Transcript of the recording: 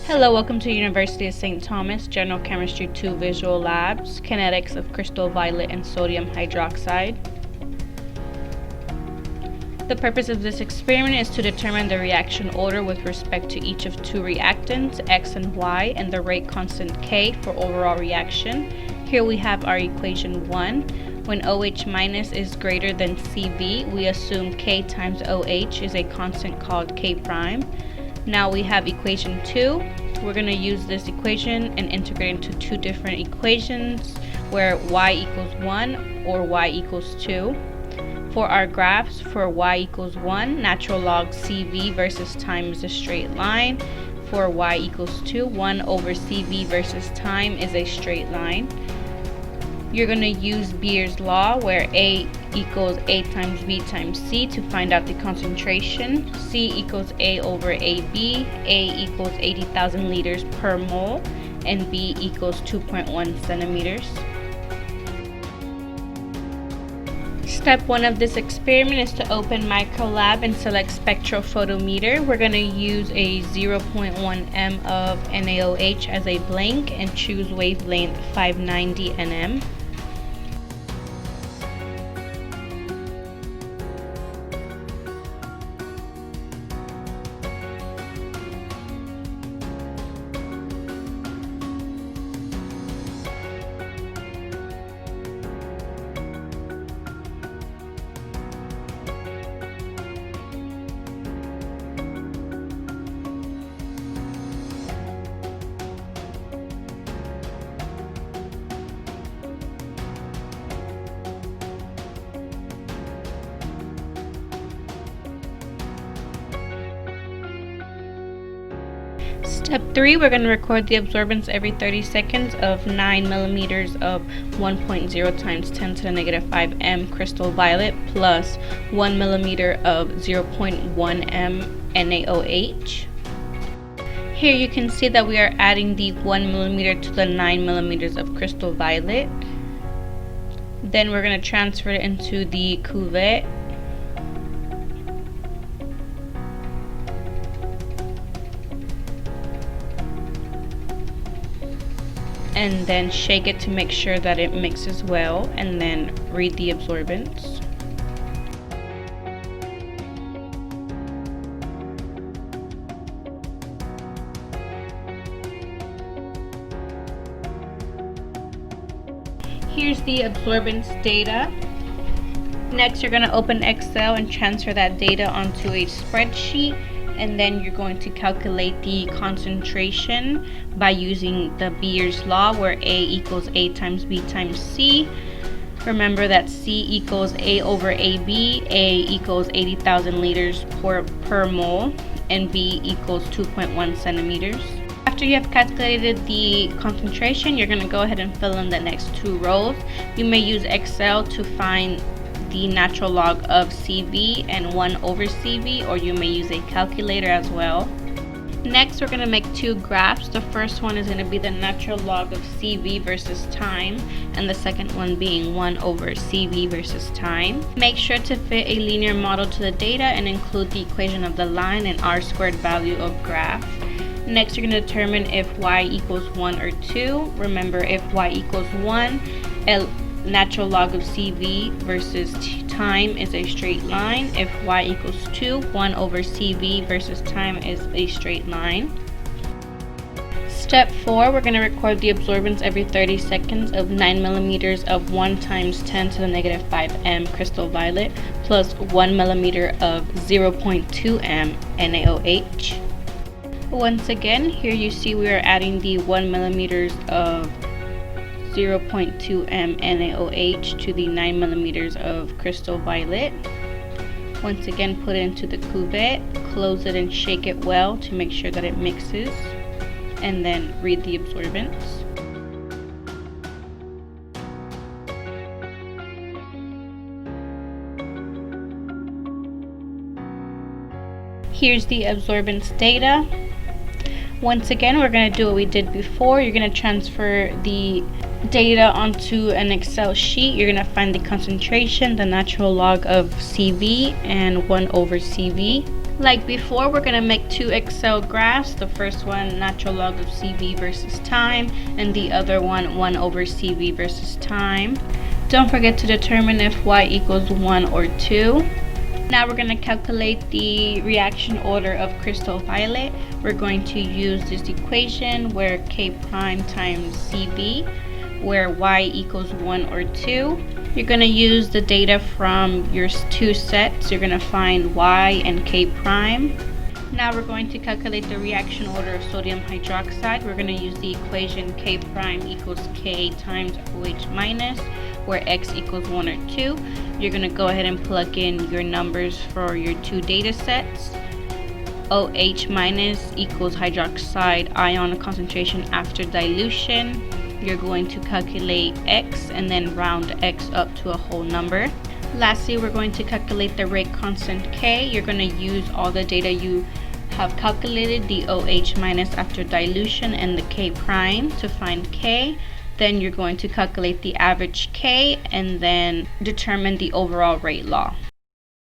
Hello, welcome to University of St. Thomas General Chemistry 2 Visual Labs, Kinetics of Crystal Violet and Sodium Hydroxide. The purpose of this experiment is to determine the reaction order with respect to each of two reactants, X and Y, and the rate constant K for overall reaction. Here we have our equation 1. When OH minus is greater than CV, we assume K times OH is a constant called K prime. Now we have equation 2. We're going to use this equation and integrate into two different equations where y equals 1 or y equals 2. For our graphs, for y equals 1, natural log CV versus time is a straight line. For y equals 2, 1 over CV versus time is a straight line. You're going to use Beer's law where A equals A times B times C to find out the concentration. C equals A over AB, A equals 80,000 liters per mole, and B equals 2.1 centimeters. Step 1 of this experiment is to open Microlab and select spectrophotometer. We're going to use a 0.1 m of NaOH as a blank and choose wavelength 590 nm. Step 3, we're going to record the absorbance every 30 seconds of 9 millimeters of 1.0 times 10 to the negative 5 m crystal violet plus 1 millimeter of 0.1 m NaOH. Here you can see that we are adding the 1 millimeter to the 9 millimeters of crystal violet. Then we're going to transfer it into the cuvette. And then shake it to make sure that it mixes well, and then read the absorbance. Here's the absorbance data. Next, you're going to open Excel and transfer that data onto a spreadsheet. And then you're going to calculate the concentration by using the Beer's law where A equals A times B times C. Remember that C equals A over AB, A equals 80,000 liters per mole, and B equals 2.1 centimeters. After you have calculated the concentration, you're going to go ahead and fill in the next two rows. You may use Excel to find the natural log of CV and 1 over CV, or you may use a calculator as well. Next, we're going to make two graphs. The first one is going to be the natural log of CV versus time, and the second one being 1 over CV versus time. Make sure to fit a linear model to the data and include the equation of the line and r-squared value of graph. Next, you're going to determine if y equals 1 or 2. Remember, if y equals 1, natural log of CV versus time is a straight line. If y equals 2, 1 over CV versus time is a straight line. Step 4, we're going to record the absorbance every 30 seconds of 9 millimeters of 1 times 10 to the negative 5 m crystal violet plus 1 millimeter of 0.2 m NaOH. Once again, here you see we are adding the 1 millimeters of 0.2 m NaOH to the 9 millimeters of crystal violet. Once again, put it into the cuvette, close it and shake it well to make sure that it mixes, and then read the absorbance. Here's the absorbance data. Once again, we're going to do what we did before. You're going to transfer the data onto an Excel sheet. You're going to find the concentration, the natural log of CV, and 1 over CV. Like before, we're going to make two Excel graphs. The first one, natural log of CV versus time, and the other one, 1 over CV versus time. Don't forget to determine if y equals 1 or 2. Now we're going to calculate the reaction order of crystal violet. We're going to use this equation where K prime times CV, where y equals 1 or 2. You're going to use the data from your two sets. You're going to find y and K prime. Now we're going to calculate the reaction order of sodium hydroxide. We're going to use the equation K prime equals Ka times OH minus, where x equals 1 or 2. You're going to go ahead and plug in your numbers for your two data sets. OH minus equals hydroxide ion concentration after dilution. You're going to calculate x and then round x up to a whole number. Lastly, we're going to calculate the rate constant K. You're going to use all the data you have calculated, the OH minus after dilution and the K prime to find K. Then you're going to calculate the average K and then determine the overall rate law.